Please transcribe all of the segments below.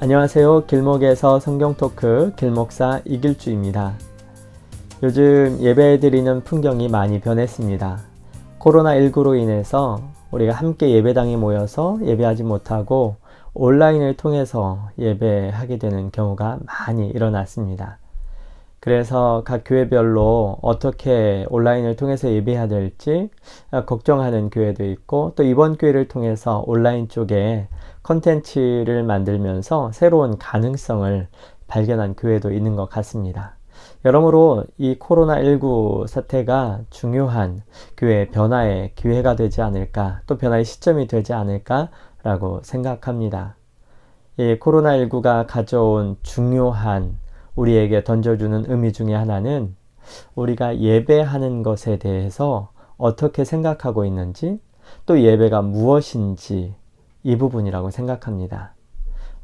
안녕하세요. 길목에서 성경 토크 길목사 이길주입니다. 요즘 예배드리는 풍경이 많이 변했습니다. 코로나19로 인해서 우리가 함께 예배당에 모여서 예배하지 못하고 온라인을 통해서 예배하게 되는 경우가 많이 일어났습니다. 그래서 각 교회별로 어떻게 온라인을 통해서 예배해야 될지 걱정하는 교회도 있고, 또 이번 교회를 통해서 온라인 쪽에 컨텐츠를 만들면서 새로운 가능성을 발견한 교회도 있는 것 같습니다. 여러모로 이 코로나19 사태가 중요한 교회 변화의 기회가 되지 않을까, 또 변화의 시점이 되지 않을까라고 생각합니다. 이 코로나19가 가져온 중요한 우리에게 던져주는 의미 중에 하나는 우리가 예배하는 것에 대해서 어떻게 생각하고 있는지, 또 예배가 무엇인지 이 부분이라고 생각합니다.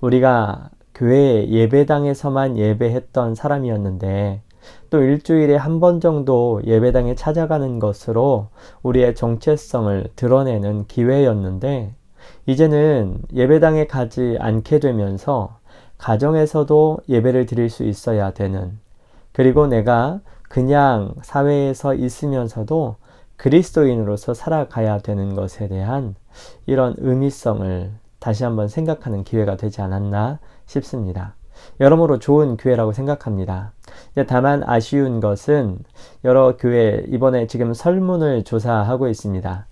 우리가 교회 예배당에서만 예배했던 사람이었는데, 또 일주일에 한 번 정도 예배당에 찾아가는 것으로 우리의 정체성을 드러내는 기회였는데, 이제는 예배당에 가지 않게 되면서 가정에서도 예배를 드릴 수 있어야 되는, 그리고 내가 그냥 사회에서 있으면서도 그리스도인으로서 살아가야 되는 것에 대한 이런 의미성을 다시 한번 생각하는 기회가 되지 않았나 싶습니다. 여러모로 좋은 기회라고 생각합니다. 다만 아쉬운 것은 여러 교회 이번에 지금 설문을 조사하고 있습니다.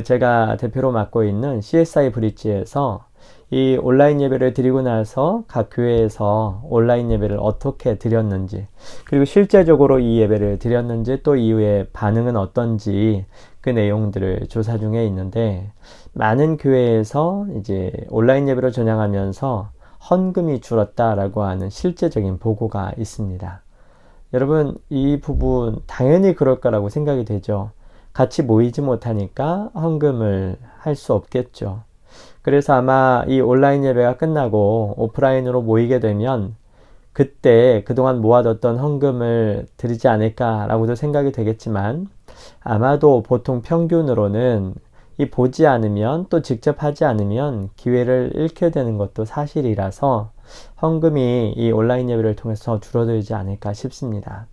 제가 대표로 맡고 있는 CSI 브릿지에서 이 온라인 예배를 드리고 나서 각 교회에서 온라인 예배를 어떻게 드렸는지, 그리고 실제적으로 이 예배를 드렸는지, 또 이후에 반응은 어떤지 그 내용들을 조사 중에 있는데, 많은 교회에서 이제 온라인 예배로 전향하면서 헌금이 줄었다라고 하는 실제적인 보고가 있습니다. 여러분, 이 부분 당연히 그럴 거라고 생각이 되죠. 같이 모이지 못하니까 헌금을 할 수 없겠죠. 그래서 아마 이 온라인 예배가 끝나고 오프라인으로 모이게 되면 그때 그동안 모아뒀던 헌금을 드리지 않을까라고도 생각이 되겠지만, 아마도 보통 평균으로는 이 보지 않으면, 또 직접 하지 않으면 기회를 잃게 되는 것도 사실이라서 헌금이 이 온라인 예배를 통해서 줄어들지 않을까 싶습니다.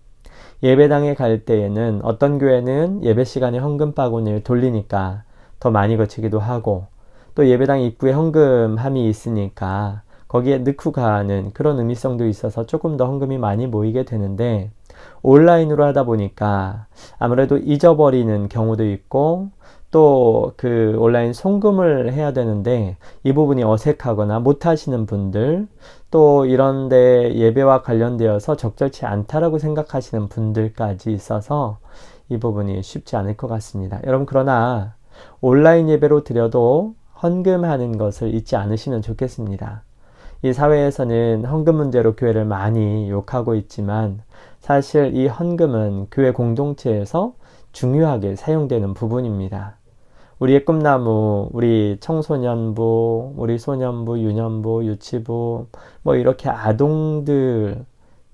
예배당에 갈 때에는 어떤 교회는 예배 시간에 헌금 바구니를 돌리니까 더 많이 거치기도 하고, 또 예배당 입구에 헌금함이 있으니까 거기에 넣고 가는 그런 의미성도 있어서 조금 더 헌금이 많이 모이게 되는데, 온라인으로 하다 보니까 아무래도 잊어버리는 경우도 있고, 또 그 온라인 송금을 해야 되는데 이 부분이 어색하거나 못하시는 분들, 또 이런데 예배와 관련되어서 적절치 않다라고 생각하시는 분들까지 있어서 이 부분이 쉽지 않을 것 같습니다. 여러분, 그러나 온라인 예배로 드려도 헌금하는 것을 잊지 않으시면 좋겠습니다. 이 사회에서는 헌금 문제로 교회를 많이 욕하고 있지만, 사실 이 헌금은 교회 공동체에서 중요하게 사용되는 부분입니다. 우리의 꿈나무, 우리 청소년부, 우리 소년부, 유년부, 유치부, 이렇게 아동들,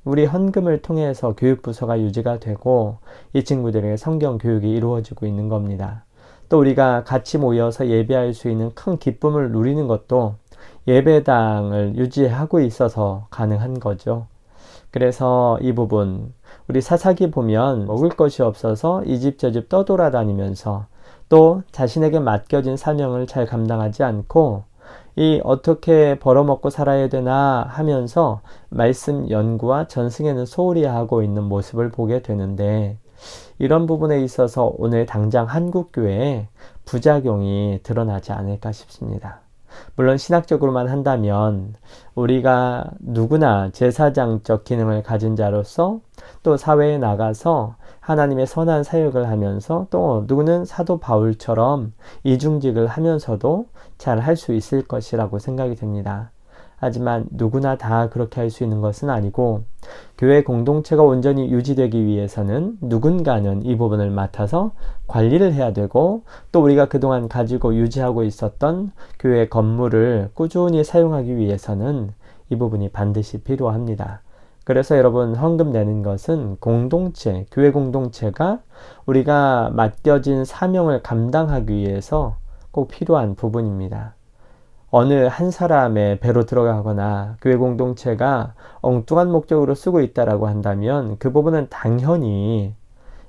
우리 헌금을 통해서 교육부서가 유지가 되고 이 친구들에게 성경 교육이 이루어지고 있는 겁니다. 또 우리가 같이 모여서 예배할 수 있는 큰 기쁨을 누리는 것도 예배당을 유지하고 있어서 가능한 거죠. 그래서 이 부분, 우리 사사기 보면 먹을 것이 없어서 이 집 저 집 떠돌아다니면서 또 자신에게 맡겨진 사명을 잘 감당하지 않고 이 어떻게 벌어먹고 살아야 되나 하면서 말씀 연구와 전승에는 소홀히 하고 있는 모습을 보게 되는데, 이런 부분에 있어서 오늘 당장 한국교회에 부작용이 드러나지 않을까 싶습니다. 물론 신학적으로만 한다면 우리가 누구나 제사장적 기능을 가진 자로서 또 사회에 나가서 하나님의 선한 사역을 하면서, 또 누구는 사도 바울처럼 이중직을 하면서도 잘 할 수 있을 것이라고 생각이 됩니다. 하지만 누구나 다 그렇게 할 수 있는 것은 아니고, 교회 공동체가 온전히 유지되기 위해서는 누군가는 이 부분을 맡아서 관리를 해야 되고, 또 우리가 그동안 가지고 유지하고 있었던 교회 건물을 꾸준히 사용하기 위해서는 이 부분이 반드시 필요합니다. 그래서 여러분, 헌금 내는 것은 공동체, 교회 공동체가 우리가 맡겨진 사명을 감당하기 위해서 꼭 필요한 부분입니다. 어느 한 사람의 배로 들어가거나 교회 공동체가 엉뚱한 목적으로 쓰고 있다라고 한다면 그 부분은 당연히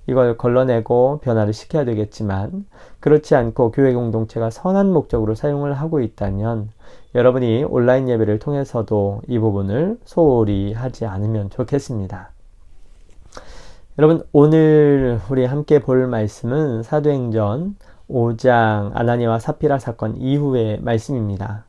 이걸 걸러내고 변화를 시켜야 되겠지만, 그렇지 않고 교회 공동체가 선한 목적으로 사용을 하고 있다면 여러분이 온라인 예배를 통해서도 이 부분을 소홀히 하지 않으면 좋겠습니다. 여러분, 오늘 우리 함께 볼 말씀은 사도행전 5장 아나니아와 삽비라 사건 이후의 말씀입니다.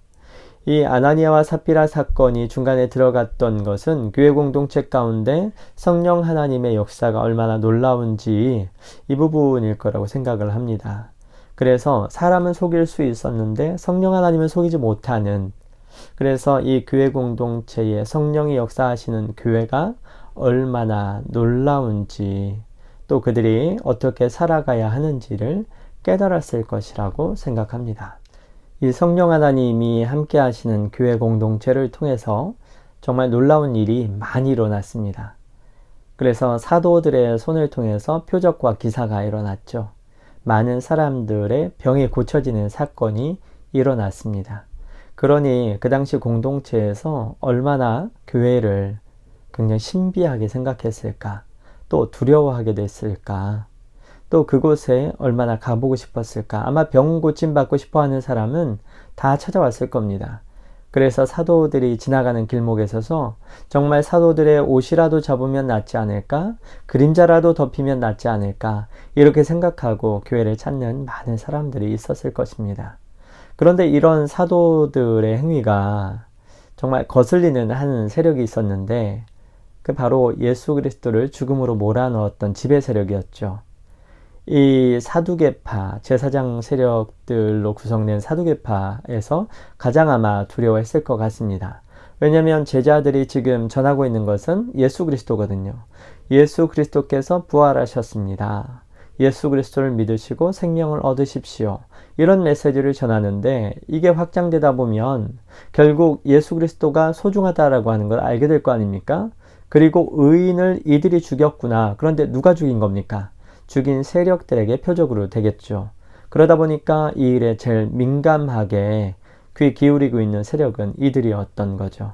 이 아나니아와 삽비라 사건이 중간에 들어갔던 것은 교회 공동체 가운데 성령 하나님의 역사가 얼마나 놀라운지 이 부분일 거라고 생각을 합니다. 그래서 사람은 속일 수 있었는데 성령 하나님은 속이지 못하는, 그래서 이 교회 공동체에 성령이 역사하시는 교회가 얼마나 놀라운지, 또 그들이 어떻게 살아가야 하는지를 깨달았을 것이라고 생각합니다. 이 성령 하나님이 함께 하시는 교회 공동체를 통해서 정말 놀라운 일이 많이 일어났습니다. 그래서 사도들의 손을 통해서 표적과 기사가 일어났죠. 많은 사람들의 병이 고쳐지는 사건이 일어났습니다. 그러니 그 당시 공동체에서 얼마나 교회를 굉장히 신비하게 생각했을까, 또 두려워하게 됐을까, 또 그곳에 얼마나 가보고 싶었을까. 아마 병 고침받고 싶어하는 사람은 다 찾아왔을 겁니다. 그래서 사도들이 지나가는 길목에 서서 정말 사도들의 옷이라도 잡으면 낫지 않을까, 그림자라도 덮이면 낫지 않을까, 이렇게 생각하고 교회를 찾는 많은 사람들이 있었을 것입니다. 그런데 이런 사도들의 행위가 정말 거슬리는 한 세력이 있었는데, 그 바로 예수 그리스도를 죽음으로 몰아넣었던 지배 세력이었죠. 이 사두개파, 제사장 세력들로 구성된 사두개파에서 가장 아마 두려워했을 것 같습니다. 왜냐하면 제자들이 지금 전하고 있는 것은 예수 그리스도거든요. 예수 그리스도께서 부활하셨습니다. 예수 그리스도를 믿으시고 생명을 얻으십시오. 이런 메시지를 전하는데, 이게 확장되다 보면 결국 예수 그리스도가 소중하다라고 하는 걸 알게 될 거 아닙니까? 그리고 의인을 이들이 죽였구나. 그런데 누가 죽인 겁니까? 죽인 세력들에게 표적으로 되겠죠. 그러다 보니까 이 일에 제일 민감하게 귀 기울이고 있는 세력은 이들이었던 거죠.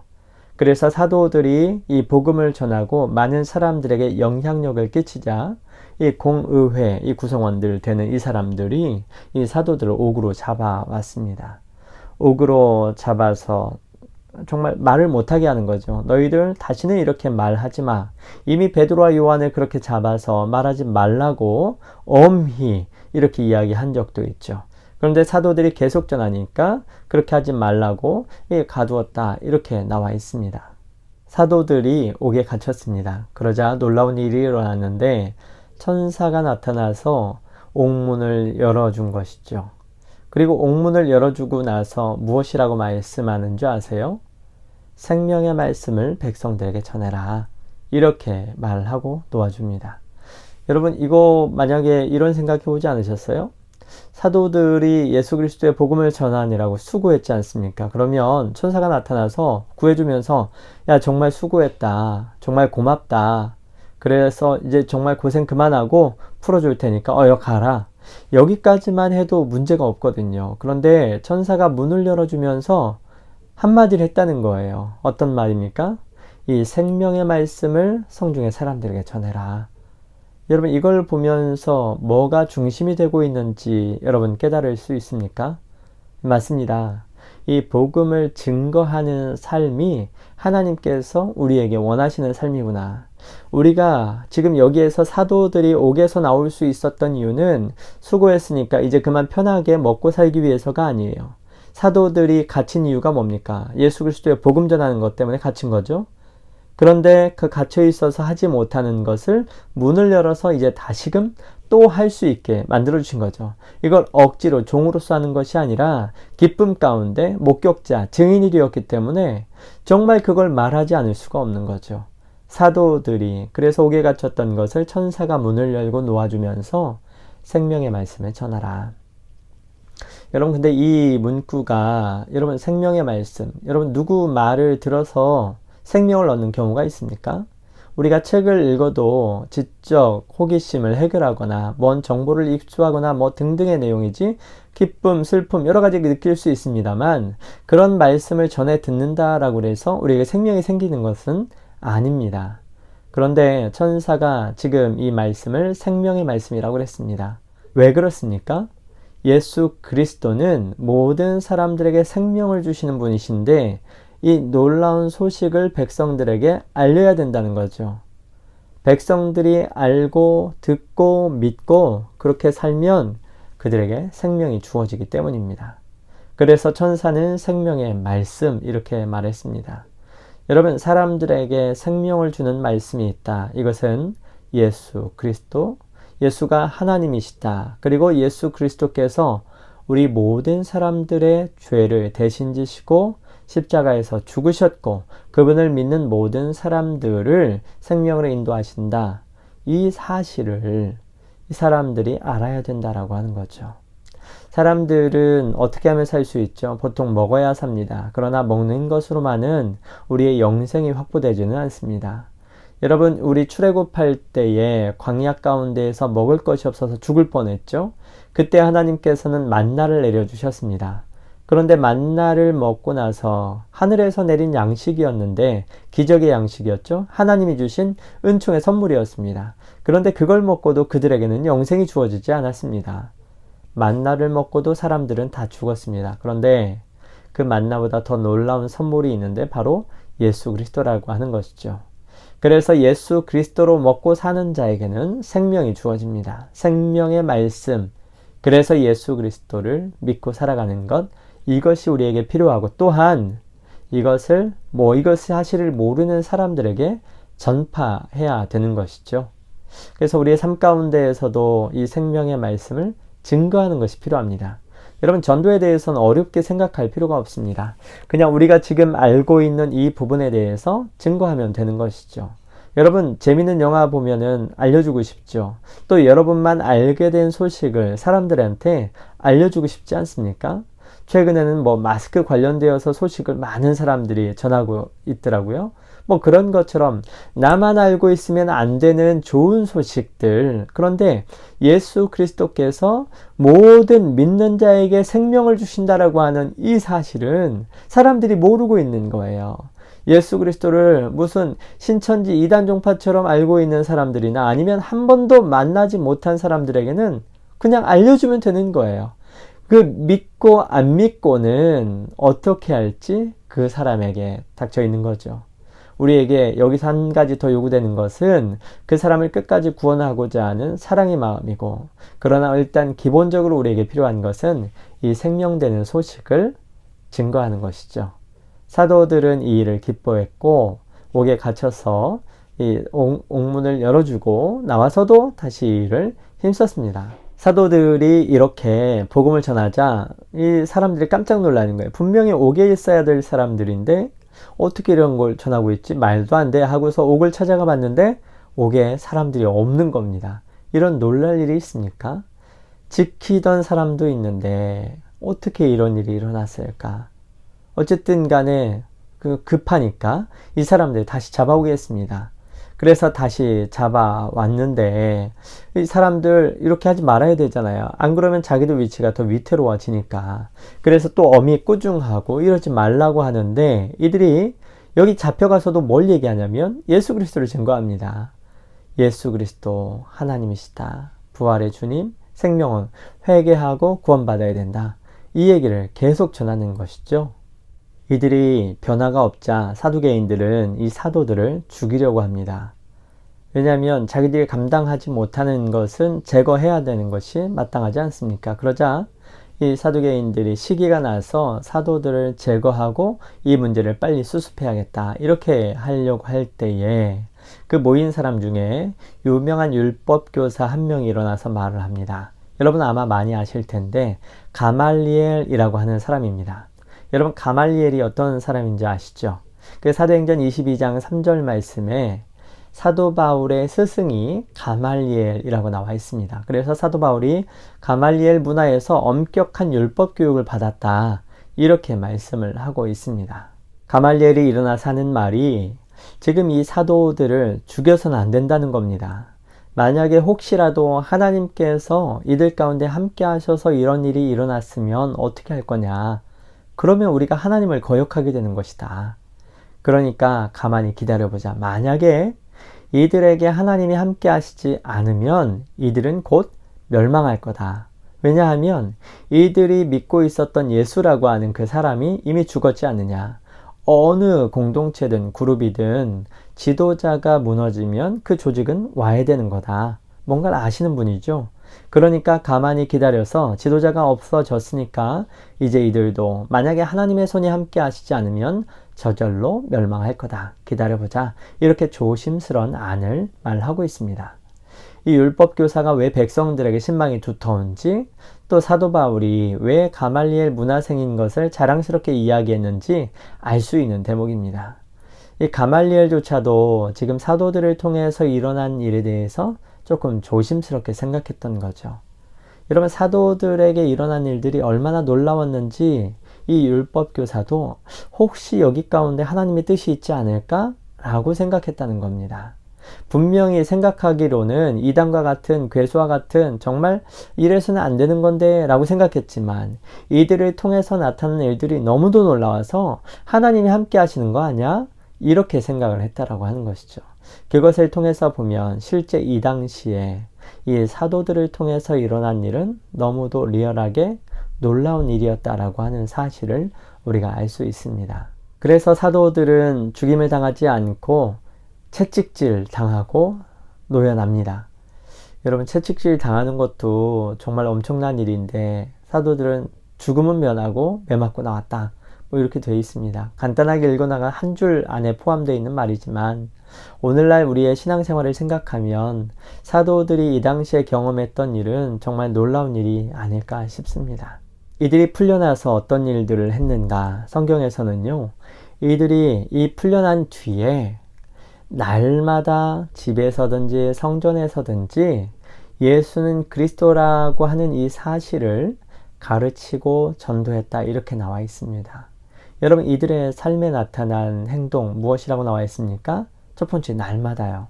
그래서 사도들이 이 복음을 전하고 많은 사람들에게 영향력을 끼치자 이 공의회, 이 구성원들 되는 이 사람들이 이 사도들을 옥으로 잡아왔습니다. 옥으로 잡아서 정말 말을 못하게 하는 거죠. 너희들 다시는 이렇게 말하지 마. 이미 베드로와 요한을 그렇게 잡아서 말하지 말라고 엄히 이렇게 이야기한 적도 있죠. 그런데 사도들이 계속 전하니까 그렇게 하지 말라고 가두었다, 이렇게 나와 있습니다. 사도들이 옥에 갇혔습니다. 그러자 놀라운 일이 일어났는데 천사가 나타나서 옥문을 열어준 것이죠. 그리고 옥문을 열어주고 나서 무엇이라고 말씀하는 줄 아세요? 생명의 말씀을 백성들에게 전해라, 이렇게 말하고 놓아줍니다. 여러분, 이거 만약에 이런 생각해 보지 않으셨어요? 사도들이 예수 그리스도의 복음을 전하느라고 수고했지 않습니까? 그러면 천사가 나타나서 구해주면서 야, 정말 수고했다, 정말 고맙다, 그래서 이제 정말 고생 그만하고 풀어줄 테니까 여기 가라, 여기까지만 해도 문제가 없거든요. 그런데 천사가 문을 열어주면서 한마디를 했다는 거예요. 어떤 말입니까? 이 생명의 말씀을 성중의 사람들에게 전해라. 여러분, 이걸 보면서 뭐가 중심이 되고 있는지 여러분 깨달을 수 있습니까? 맞습니다. 이 복음을 증거하는 삶이 하나님께서 우리에게 원하시는 삶이구나. 우리가 지금 여기에서 사도들이 옥에서 나올 수 있었던 이유는 수고했으니까 이제 그만 편하게 먹고 살기 위해서가 아니에요. 사도들이 갇힌 이유가 뭡니까? 예수 그리스도의 복음 전하는 것 때문에 갇힌 거죠. 그런데 그 갇혀 있어서 하지 못하는 것을 문을 열어서 이제 다시금 또 할 수 있게 만들어 주신 거죠. 이걸 억지로 종으로서 하는 것이 아니라 기쁨 가운데 목격자, 증인이 되었기 때문에 정말 그걸 말하지 않을 수가 없는 거죠. 사도들이 그래서 옥에 갇혔던 것을 천사가 문을 열고 놓아주면서 생명의 말씀을 전하라. 여러분, 근데 이 문구가, 여러분, 생명의 말씀, 여러분 누구 말을 들어서 생명을 얻는 경우가 있습니까? 우리가 책을 읽어도 지적 호기심을 해결하거나 뭔 정보를 입수하거나 뭐 등등의 내용이지 기쁨, 슬픔 여러 가지 느낄 수 있습니다만 그런 말씀을 전해 듣는다라고 해서 우리에게 생명이 생기는 것은 아닙니다. 그런데 천사가 지금 이 말씀을 생명의 말씀이라고 했습니다. 왜 그렇습니까? 예수 그리스도는 모든 사람들에게 생명을 주시는 분이신데 이 놀라운 소식을 백성들에게 알려야 된다는 거죠. 백성들이 알고 듣고 믿고 그렇게 살면 그들에게 생명이 주어지기 때문입니다. 그래서 천사는 생명의 말씀 이렇게 말했습니다. 여러분, 사람들에게 생명을 주는 말씀이 있다. 이것은 예수 그리스도, 예수가 하나님이시다. 그리고 예수 그리스도께서 우리 모든 사람들의 죄를 대신 지시고 십자가에서 죽으셨고 그분을 믿는 모든 사람들을 생명으로 인도하신다. 이 사실을 이 사람들이 알아야 된다라고 하는 거죠. 사람들은 어떻게 하면 살 수 있죠? 보통 먹어야 삽니다. 그러나 먹는 것으로만은 우리의 영생이 확보되지는 않습니다. 여러분, 우리 출애굽할 때에 광야 가운데에서 먹을 것이 없어서 죽을 뻔했죠? 그때 하나님께서는 만나를 내려주셨습니다. 그런데 만나를 먹고 나서 하늘에서 내린 양식이었는데 기적의 양식이었죠. 하나님이 주신 은총의 선물이었습니다. 그런데 그걸 먹고도 그들에게는 영생이 주어지지 않았습니다. 만나를 먹고도 사람들은 다 죽었습니다. 그런데 그 만나보다 더 놀라운 선물이 있는데 바로 예수 그리스도라고 하는 것이죠. 그래서 예수 그리스도로 먹고 사는 자에게는 생명이 주어집니다. 생명의 말씀. 그래서 예수 그리스도를 믿고 살아가는 것, 이것이 우리에게 필요하고 또한 이것을 이것 사실을 모르는 사람들에게 전파해야 되는 것이죠. 그래서 우리의 삶 가운데에서도 이 생명의 말씀을 증거하는 것이 필요합니다. 여러분, 전도에 대해서는 어렵게 생각할 필요가 없습니다. 그냥 우리가 지금 알고 있는 이 부분에 대해서 증거하면 되는 것이죠. 여러분, 재밌는 영화 보면은 알려주고 싶죠. 또 여러분만 알게 된 소식을 사람들한테 알려주고 싶지 않습니까? 최근에는 마스크 관련되어서 소식을 많은 사람들이 전하고 있더라고요. 그런 것처럼 나만 알고 있으면 안 되는 좋은 소식들. 그런데 예수 그리스도께서 모든 믿는 자에게 생명을 주신다라고 하는 이 사실은 사람들이 모르고 있는 거예요. 예수 그리스도를 무슨 신천지 이단 종파처럼 알고 있는 사람들이나 아니면 한 번도 만나지 못한 사람들에게는 그냥 알려주면 되는 거예요. 그 믿고 안 믿고는 어떻게 할지 그 사람에게 닥쳐 있는 거죠. 우리에게 여기서 한 가지 더 요구되는 것은 그 사람을 끝까지 구원하고자 하는 사랑의 마음이고, 그러나 일단 기본적으로 우리에게 필요한 것은 이 생명되는 소식을 증거하는 것이죠. 사도들은 이 일을 기뻐했고 옥에 갇혀서 이 옥문을 열어주고 나와서도 다시 이 일을 힘썼습니다. 사도들이 이렇게 복음을 전하자 이 사람들이 깜짝 놀라는 거예요. 분명히 옥에 있어야 될 사람들인데 어떻게 이런 걸 전하고 있지? 말도 안 돼 하고서 옥을 찾아가 봤는데 옥에 사람들이 없는 겁니다. 이런 놀랄 일이 있습니까? 지키던 사람도 있는데 어떻게 이런 일이 일어났을까? 어쨌든 간에 급하니까 이 사람들 다시 잡아오겠습니다. 그래서 다시 잡아왔는데 이 사람들 이렇게 하지 말아야 되잖아요. 안 그러면 자기들 위치가 더 위태로워지니까. 그래서 또 엄히 꾸중하고 이러지 말라고 하는데 이들이 여기 잡혀가서도 뭘 얘기하냐면 예수 그리스도를 증거합니다. 예수 그리스도 하나님이시다. 부활의 주님, 생명은 회개하고 구원받아야 된다. 이 얘기를 계속 전하는 것이죠. 이들이 변화가 없자 사두개인들은 이 사도들을 죽이려고 합니다. 왜냐하면 자기들이 감당하지 못하는 것은 제거해야 되는 것이 마땅하지 않습니까? 그러자 이 사두개인들이 시기가 나서 사도들을 제거하고 이 문제를 빨리 수습해야겠다. 이렇게 하려고 할 때에 그 모인 사람 중에 유명한 율법교사 한 명이 일어나서 말을 합니다. 여러분 아마 많이 아실 텐데 가말리엘이라고 하는 사람입니다. 여러분 가말리엘이 어떤 사람인지 아시죠? 그 사도행전 22장 3절 말씀에 사도 바울의 스승이 가말리엘이라고 나와 있습니다. 그래서 사도 바울이 가말리엘 문화에서 엄격한 율법 교육을 받았다. 이렇게 말씀을 하고 있습니다. 가말리엘이 일어나서 하는 말이 지금 이 사도들을 죽여서는 안 된다는 겁니다. 만약에 혹시라도 하나님께서 이들 가운데 함께 하셔서 이런 일이 일어났으면 어떻게 할 거냐? 그러면 우리가 하나님을 거역하게 되는 것이다. 그러니까 가만히 기다려보자. 만약에 이들에게 하나님이 함께 하시지 않으면 이들은 곧 멸망할 거다. 왜냐하면 이들이 믿고 있었던 예수라고 하는 그 사람이 이미 죽었지 않느냐. 어느 공동체든 그룹이든 지도자가 무너지면 그 조직은 와해되는 거다. 뭔가를 아시는 분이죠. 그러니까 가만히 기다려서 지도자가 없어졌으니까 이제 이들도 만약에 하나님의 손이 함께 하시지 않으면 저절로 멸망할 거다. 기다려보자. 이렇게 조심스러운 안을 말하고 있습니다. 이 율법교사가 왜 백성들에게 신망이 두터운지, 또 사도 바울이 왜 가말리엘 문화생인 것을 자랑스럽게 이야기했는지 알 수 있는 대목입니다. 이 가말리엘조차도 지금 사도들을 통해서 일어난 일에 대해서 조금 조심스럽게 생각했던 거죠. 여러분, 사도들에게 일어난 일들이 얼마나 놀라웠는지 이 율법교사도 혹시 여기 가운데 하나님의 뜻이 있지 않을까? 라고 생각했다는 겁니다. 분명히 생각하기로는 이단과 같은 괴수와 같은 정말 이래서는 안 되는 건데 라고 생각했지만 이들을 통해서 나타나는 일들이 너무도 놀라워서 하나님이 함께 하시는 거 아니야? 이렇게 생각을 했다라고 하는 것이죠. 그것을 통해서 보면 실제 이 당시에 이 사도들을 통해서 일어난 일은 너무도 리얼하게 놀라운 일이었다라고 하는 사실을 우리가 알 수 있습니다. 그래서 사도들은 죽임을 당하지 않고 채찍질 당하고 노연합니다. 여러분, 채찍질 당하는 것도 정말 엄청난 일인데 사도들은 죽음은 면하고 매 맞고 나왔다. 뭐 이렇게 되어 있습니다. 간단하게 읽어나간 한 줄 안에 포함되어 있는 말이지만 오늘날 우리의 신앙생활을 생각하면 사도들이 이 당시에 경험했던 일은 정말 놀라운 일이 아닐까 싶습니다. 이들이 풀려나서 어떤 일들을 했는가? 성경에서는요, 이들이 이 풀려난 뒤에 날마다 집에서든지 성전에서든지 예수는 그리스도라고 하는 이 사실을 가르치고 전도했다, 이렇게 나와 있습니다. 여러분, 이들의 삶에 나타난 행동 무엇이라고 나와 있습니까? 첫 번째, 날마다요.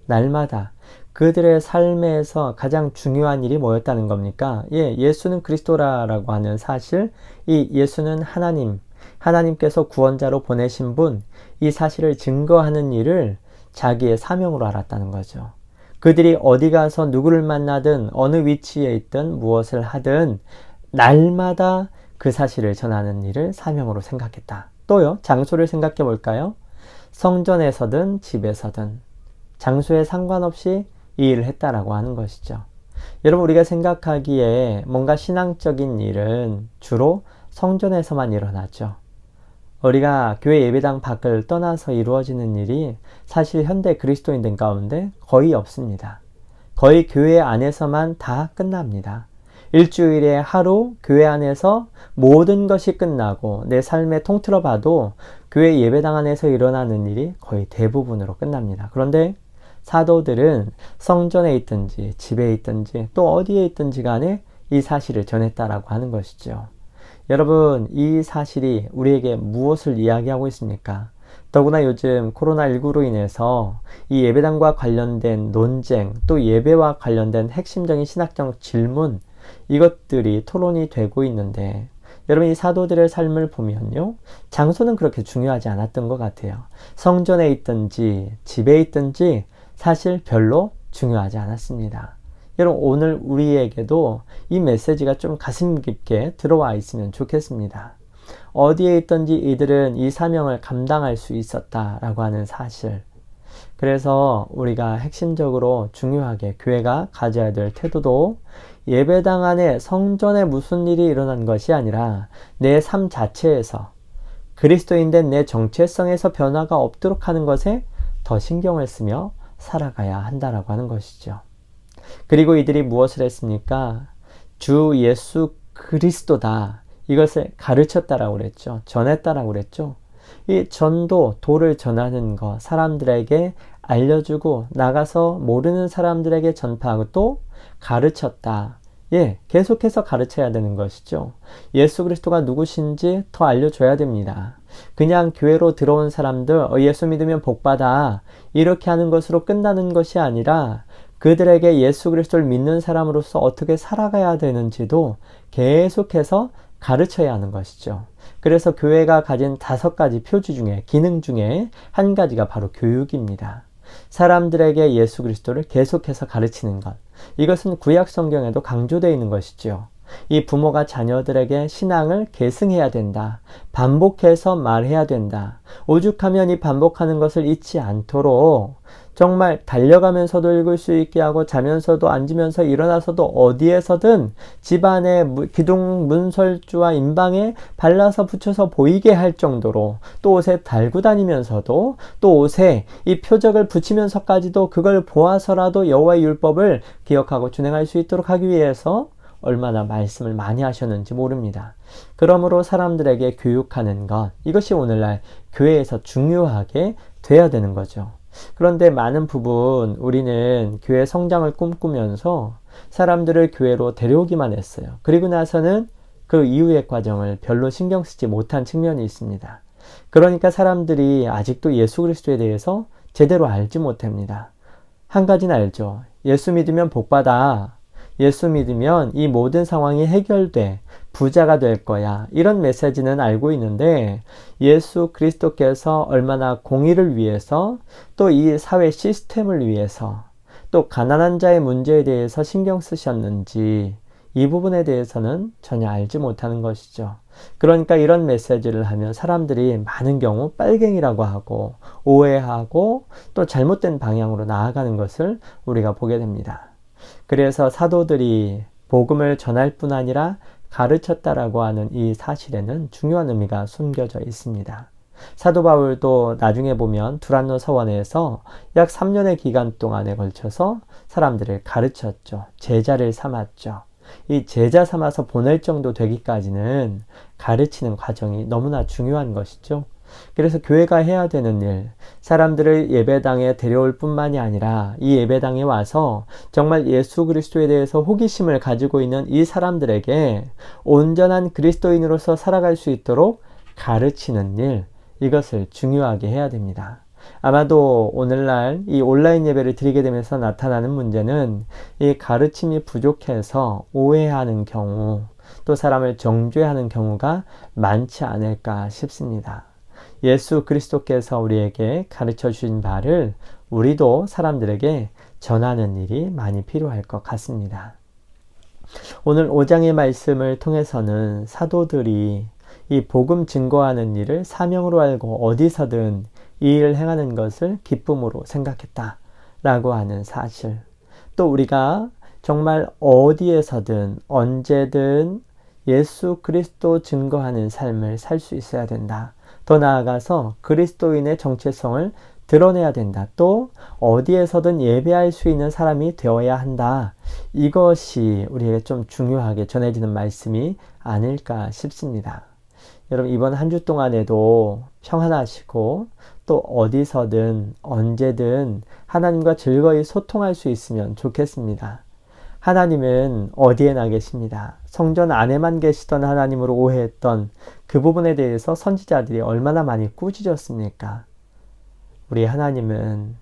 날마다 그들의 삶에서 가장 중요한 일이 뭐였다는 겁니까? 예수는 그리스도라고 하는 사실, 이 예수는 하나님께서 구원자로 보내신 분, 이 사실을 증거하는 일을 자기의 사명으로 알았다는 거죠. 그들이 어디 가서 누구를 만나든 어느 위치에 있든 무엇을 하든 날마다 그 사실을 전하는 일을 사명으로 생각했다. 또요, 장소를 생각해 볼까요? 성전에서든 집에서든 장소에 상관없이 이 일을 했다라고 하는 것이죠. 여러분, 우리가 생각하기에 뭔가 신앙적인 일은 주로 성전에서만 일어나죠. 우리가 교회 예배당 밖을 떠나서 이루어지는 일이 사실 현대 그리스도인들 가운데 거의 없습니다. 거의 교회 안에서만 다 끝납니다. 일주일에 하루 교회 안에서 모든 것이 끝나고 내 삶에 통틀어 봐도 교회 예배당 안에서 일어나는 일이 거의 대부분으로 끝납니다. 그런데 사도들은 성전에 있든지 집에 있든지 또 어디에 있든지 간에 이 사실을 전했다라고 하는 것이죠. 여러분, 이 사실이 우리에게 무엇을 이야기하고 있습니까? 더구나 요즘 코로나19로 인해서 이 예배당과 관련된 논쟁, 또 예배와 관련된 핵심적인 신학적 질문, 이것들이 토론이 되고 있는데, 여러분, 이 사도들의 삶을 보면요, 장소는 그렇게 중요하지 않았던 것 같아요. 성전에 있든지 집에 있든지 사실 별로 중요하지 않았습니다. 여러분, 오늘 우리에게도 이 메시지가 좀 가슴 깊게 들어와 있으면 좋겠습니다. 어디에 있든지 이들은 이 사명을 감당할 수 있었다라고 하는 사실. 그래서 우리가 핵심적으로 중요하게 교회가 가져야 될 태도도 예배당 안에 성전에 무슨 일이 일어난 것이 아니라 내 삶 자체에서 그리스도인 된 내 정체성에서 변화가 없도록 하는 것에 더 신경을 쓰며 살아가야 한다라고 하는 것이죠. 그리고 이들이 무엇을 했습니까? 주 예수 그리스도다, 이것을 가르쳤다라고 그랬죠. 전했다라고 그랬죠. 이 전도, 도를 전하는 것, 사람들에게 알려주고 나가서 모르는 사람들에게 전파하고 또 가르쳤다. 계속해서 가르쳐야 되는 것이죠. 예수 그리스도가 누구신지 더 알려줘야 됩니다. 그냥 교회로 들어온 사람들 예수 믿으면 복받아 이렇게 하는 것으로 끝나는 것이 아니라 그들에게 예수 그리스도를 믿는 사람으로서 어떻게 살아가야 되는지도 계속해서 가르쳐야 하는 것이죠. 그래서 교회가 가진 5가지 표주 중에, 기능 중에 한 가지가 바로 교육입니다. 사람들에게 예수 그리스도를 계속해서 가르치는 것. 이것은 구약 성경에도 강조되어 있는 것이죠. 이 부모가 자녀들에게 신앙을 계승해야 된다. 반복해서 말해야 된다. 오죽하면 이 반복하는 것을 잊지 않도록 정말 달려가면서도 읽을 수 있게 하고 자면서도 앉으면서 일어나서도 어디에서든 집안의 기둥 문설주와 인방에 발라서 붙여서 보이게 할 정도로 또 옷에 달고 다니면서도 또 옷에 이 표적을 붙이면서까지도 그걸 보아서라도 여호와의 율법을 기억하고 준행할 수 있도록 하기 위해서 얼마나 말씀을 많이 하셨는지 모릅니다. 그러므로 사람들에게 교육하는 것, 이것이 오늘날 교회에서 중요하게 돼야 되는 거죠. 그런데 많은 부분 우리는 교회 성장을 꿈꾸면서 사람들을 교회로 데려오기만 했어요. 그리고 나서는 그 이후의 과정을 별로 신경 쓰지 못한 측면이 있습니다. 그러니까 사람들이 아직도 예수 그리스도에 대해서 제대로 알지 못합니다. 한 가지는 알죠. 예수 믿으면 복받아. 예수 믿으면 이 모든 상황이 해결돼. 부자가 될 거야. 이런 메시지는 알고 있는데 예수 그리스도께서 얼마나 공의를 위해서 또 이 사회 시스템을 위해서 또 가난한 자의 문제에 대해서 신경 쓰셨는지 이 부분에 대해서는 전혀 알지 못하는 것이죠. 그러니까 이런 메시지를 하면 사람들이 많은 경우 빨갱이라고 하고 오해하고 또 잘못된 방향으로 나아가는 것을 우리가 보게 됩니다. 그래서 사도들이 복음을 전할 뿐 아니라 가르쳤다라고 하는 이 사실에는 중요한 의미가 숨겨져 있습니다. 사도 바울도 나중에 보면 두란노 서원에서 약 3년의 기간 동안에 걸쳐서 사람들을 가르쳤죠. 제자를 삼았죠. 이 제자 삼아서 보낼 정도 되기까지는 가르치는 과정이 너무나 중요한 것이죠. 그래서 교회가 해야 되는 일, 사람들을 예배당에 데려올 뿐만이 아니라 이 예배당에 와서 정말 예수 그리스도에 대해서 호기심을 가지고 있는 이 사람들에게 온전한 그리스도인으로서 살아갈 수 있도록 가르치는 일, 이것을 중요하게 해야 됩니다. 아마도 오늘날 이 온라인 예배를 드리게 되면서 나타나는 문제는 이 가르침이 부족해서 오해하는 경우, 또 사람을 정죄하는 경우가 많지 않을까 싶습니다. 예수 그리스도께서 우리에게 가르쳐 주신 바를 우리도 사람들에게 전하는 일이 많이 필요할 것 같습니다. 오늘 5장의 말씀을 통해서는 사도들이 이 복음 증거하는 일을 사명으로 알고 어디서든 이 일을 행하는 것을 기쁨으로 생각했다라고 하는 사실, 또 우리가 정말 어디에서든 언제든 예수 그리스도 증거하는 삶을 살 수 있어야 된다. 더 나아가서 그리스도인의 정체성을 드러내야 된다. 또 어디에서든 예배할 수 있는 사람이 되어야 한다. 이것이 우리에게 좀 중요하게 전해지는 말씀이 아닐까 싶습니다. 여러분, 이번 한 주 동안에도 평안하시고 또 어디서든 언제든 하나님과 즐거이 소통할 수 있으면 좋겠습니다. 하나님은 어디에나 계십니다. 성전 안에만 계시던 하나님으로 오해했던 그 부분에 대해서 선지자들이 얼마나 많이 꾸짖었습니까? 우리 하나님은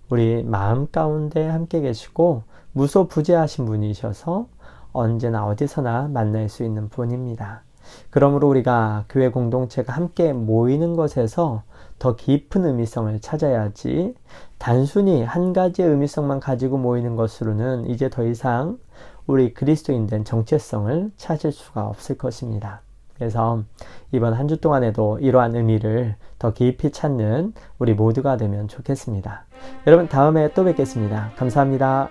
우리 마음 가운데 함께 계시고 무소부재하신 분이셔서 언제나 어디서나 만날 수 있는 분입니다. 그러므로 우리가 교회 공동체가 함께 모이는 것에서 더 깊은 의미성을 찾아야지 단순히 한 가지의 의미성만 가지고 모이는 것으로는 이제 더 이상 우리 그리스도인 된 정체성을 찾을 수가 없을 것입니다. 그래서 이번 한 주 동안에도 이러한 의미를 더 깊이 찾는 우리 모두가 되면 좋겠습니다. 여러분, 다음에 또 뵙겠습니다. 감사합니다.